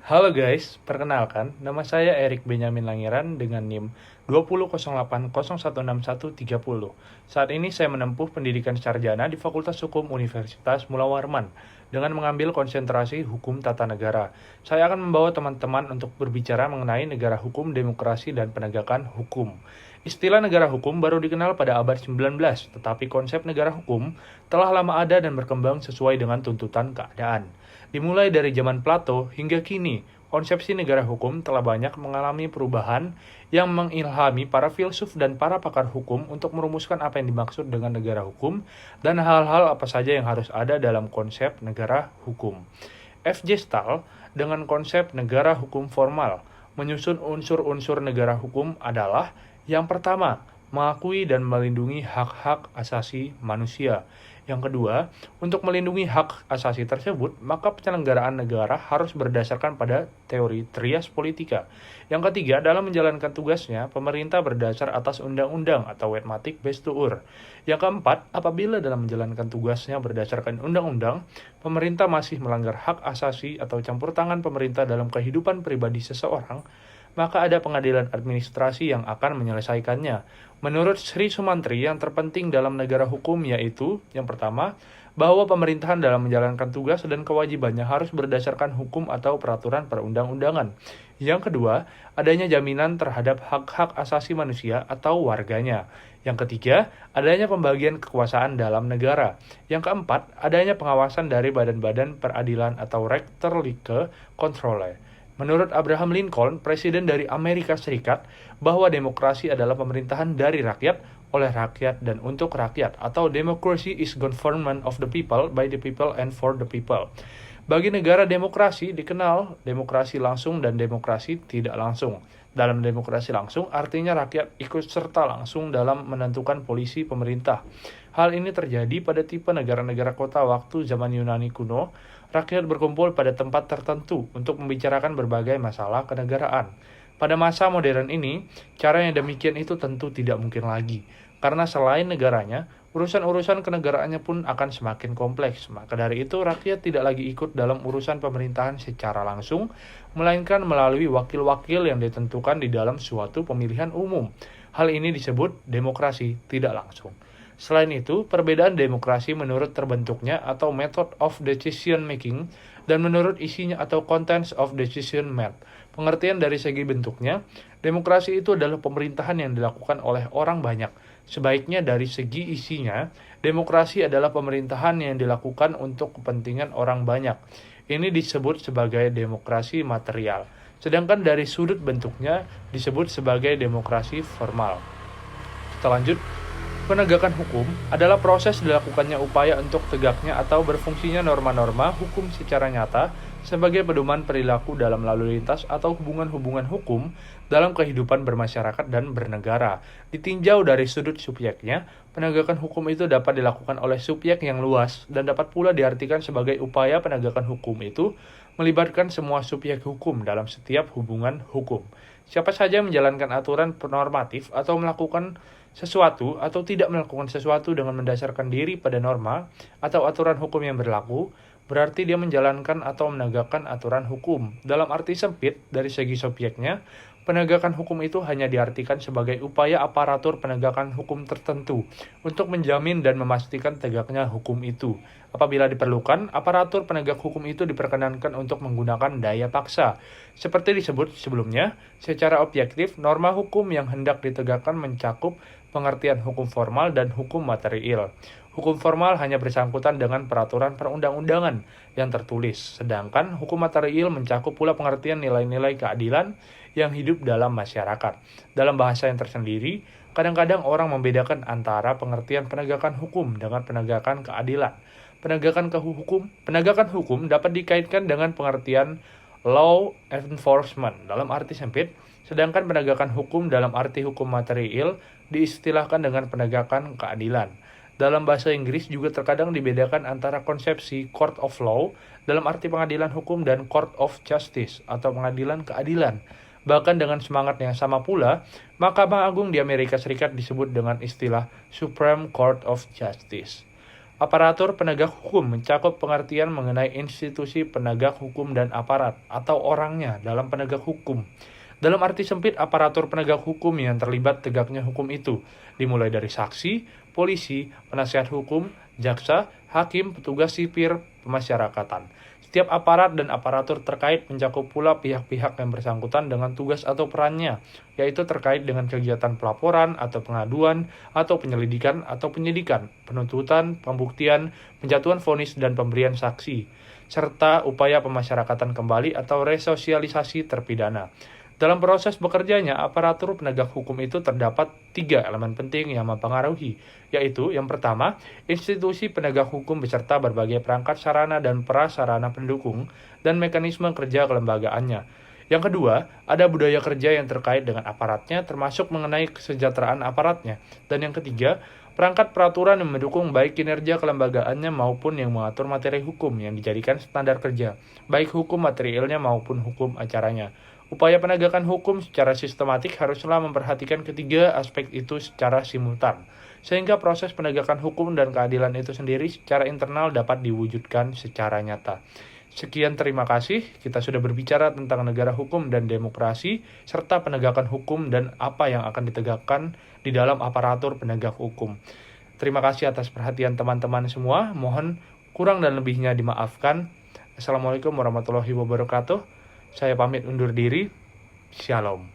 Halo guys, perkenalkan, nama saya Erik Benyamin Langiran dengan NIM 2008016130. Saat ini saya menempuh pendidikan sarjana di Fakultas Hukum Universitas Mula Warman dengan mengambil konsentrasi Hukum Tata Negara. Saya akan membawa teman-teman untuk berbicara mengenai negara hukum, demokrasi, dan penegakan hukum. Istilah negara hukum baru dikenal pada abad 19, tetapi konsep negara hukum telah lama ada dan berkembang sesuai dengan tuntutan keadaan. Dimulai dari zaman Plato hingga kini, konsepsi negara hukum telah banyak mengalami perubahan yang mengilhami para filsuf dan para pakar hukum untuk merumuskan apa yang dimaksud dengan negara hukum dan hal-hal apa saja yang harus ada dalam konsep negara hukum. F.J. Stahl dengan konsep negara hukum formal menyusun unsur-unsur negara hukum adalah yang pertama, mengakui dan melindungi hak-hak asasi manusia. Yang kedua, untuk melindungi hak asasi tersebut, maka penyelenggaraan negara harus berdasarkan pada teori trias politika. Yang ketiga, dalam menjalankan tugasnya, pemerintah berdasar atas undang-undang atau wetmatik bestuur. Yang keempat, apabila dalam menjalankan tugasnya berdasarkan undang-undang, pemerintah masih melanggar hak asasi atau campur tangan pemerintah dalam kehidupan pribadi seseorang, maka ada pengadilan administrasi yang akan menyelesaikannya. Menurut Sri Sumantri, yang terpenting dalam negara hukum yaitu, yang pertama, bahwa pemerintahan dalam menjalankan tugas dan kewajibannya harus berdasarkan hukum atau peraturan perundang-undangan. Yang kedua, adanya jaminan terhadap hak-hak asasi manusia atau warganya. Yang ketiga, adanya pembagian kekuasaan dalam negara. Yang keempat, adanya pengawasan dari badan-badan peradilan atau Rechterliche Kontrolle. Menurut Abraham Lincoln, presiden dari Amerika Serikat, bahwa demokrasi adalah pemerintahan dari rakyat, oleh rakyat, dan untuk rakyat, atau democracy is government of the people, by the people, and for the people. Bagi negara demokrasi dikenal demokrasi langsung dan demokrasi tidak langsung. Dalam demokrasi langsung, artinya rakyat ikut serta langsung dalam menentukan polisi pemerintah. Hal ini terjadi pada tipe negara-negara kota waktu zaman Yunani kuno. Rakyat berkumpul pada tempat tertentu untuk membicarakan berbagai masalah kenegaraan. Pada masa modern ini, cara yang demikian itu tentu tidak mungkin lagi. Karena selain negaranya, urusan-urusan kenegaraannya pun akan semakin kompleks. Maka dari itu, rakyat tidak lagi ikut dalam urusan pemerintahan secara langsung, melainkan melalui wakil-wakil yang ditentukan di dalam suatu pemilihan umum. Hal ini disebut demokrasi tidak langsung. Selain itu, perbedaan demokrasi menurut terbentuknya atau method of decision making dan menurut isinya atau contents of decision made. Pengertian dari segi bentuknya, demokrasi itu adalah pemerintahan yang dilakukan oleh orang banyak. Sebaiknya dari segi isinya, demokrasi adalah pemerintahan yang dilakukan untuk kepentingan orang banyak. Ini disebut sebagai demokrasi material. Sedangkan dari sudut bentuknya disebut sebagai demokrasi formal. Kita lanjut. Penegakan hukum adalah proses dilakukannya upaya untuk tegaknya atau berfungsinya norma-norma hukum secara nyata sebagai pedoman perilaku dalam lalu lintas atau hubungan-hubungan hukum dalam kehidupan bermasyarakat dan bernegara. Ditinjau dari sudut subjeknya, penegakan hukum itu dapat dilakukan oleh subjek yang luas dan dapat pula diartikan sebagai upaya penegakan hukum itu melibatkan semua subjek hukum dalam setiap hubungan hukum. Siapa saja menjalankan aturan normatif atau melakukan sesuatu atau tidak melakukan sesuatu dengan mendasarkan diri pada norma atau aturan hukum yang berlaku, berarti dia menjalankan atau menegakkan aturan hukum. Dalam arti sempit, dari segi subjeknya, penegakan hukum itu hanya diartikan sebagai upaya aparatur penegakan hukum tertentu untuk menjamin dan memastikan tegaknya hukum itu. Apabila diperlukan, aparatur penegak hukum itu diperkenankan untuk menggunakan daya paksa. Seperti disebut sebelumnya, secara objektif, norma hukum yang hendak ditegakkan mencakup pengertian hukum formal dan hukum material. Hukum formal hanya bersangkutan dengan peraturan perundang-undangan yang tertulis, sedangkan hukum material mencakup pula pengertian nilai-nilai keadilan yang hidup dalam masyarakat. Dalam bahasa yang tersendiri, kadang-kadang orang membedakan antara pengertian penegakan hukum dengan penegakan keadilan. Penegakan hukum dapat dikaitkan dengan pengertian law enforcement dalam arti sempit, sedangkan penegakan hukum dalam arti hukum material diistilahkan dengan penegakan keadilan. Dalam bahasa Inggris juga terkadang dibedakan antara konsepsi court of law dalam arti pengadilan hukum dan court of justice atau pengadilan keadilan. Bahkan dengan semangat yang sama pula, Mahkamah Agung di Amerika Serikat disebut dengan istilah Supreme Court of Justice. Aparatur penegak hukum mencakup pengertian mengenai institusi penegak hukum dan aparat atau orangnya dalam penegak hukum. Dalam arti sempit, aparatur penegak hukum yang terlibat tegaknya hukum itu, dimulai dari saksi, polisi, penasihat hukum, jaksa, hakim, petugas sipir, pemasyarakatan. Setiap aparat dan aparatur terkait mencakup pula pihak-pihak yang bersangkutan dengan tugas atau perannya, yaitu terkait dengan kegiatan pelaporan atau pengaduan, atau penyelidikan atau penyidikan, penuntutan, pembuktian, penjatuhan vonis dan pemberian saksi, serta upaya pemasyarakatan kembali atau resosialisasi terpidana. Dalam proses bekerjanya, aparatur penegak hukum itu terdapat 3 elemen penting yang mempengaruhi, yaitu yang pertama, institusi penegak hukum beserta berbagai perangkat sarana dan prasarana pendukung dan mekanisme kerja kelembagaannya. Yang kedua, ada budaya kerja yang terkait dengan aparatnya termasuk mengenai kesejahteraan aparatnya. Dan yang ketiga, perangkat peraturan yang mendukung baik kinerja kelembagaannya maupun yang mengatur materi hukum yang dijadikan standar kerja, baik hukum materialnya maupun hukum acaranya. Upaya penegakan hukum secara sistematik haruslah memperhatikan ketiga aspek itu secara simultan, sehingga proses penegakan hukum dan keadilan itu sendiri secara internal dapat diwujudkan secara nyata. Sekian, terima kasih. Kita sudah berbicara tentang negara hukum dan demokrasi, serta penegakan hukum dan apa yang akan ditegakkan di dalam aparatur penegak hukum. Terima kasih atas perhatian teman-teman semua. Mohon kurang dan lebihnya dimaafkan. Assalamualaikum warahmatullahi wabarakatuh. Saya pamit undur diri. Shalom.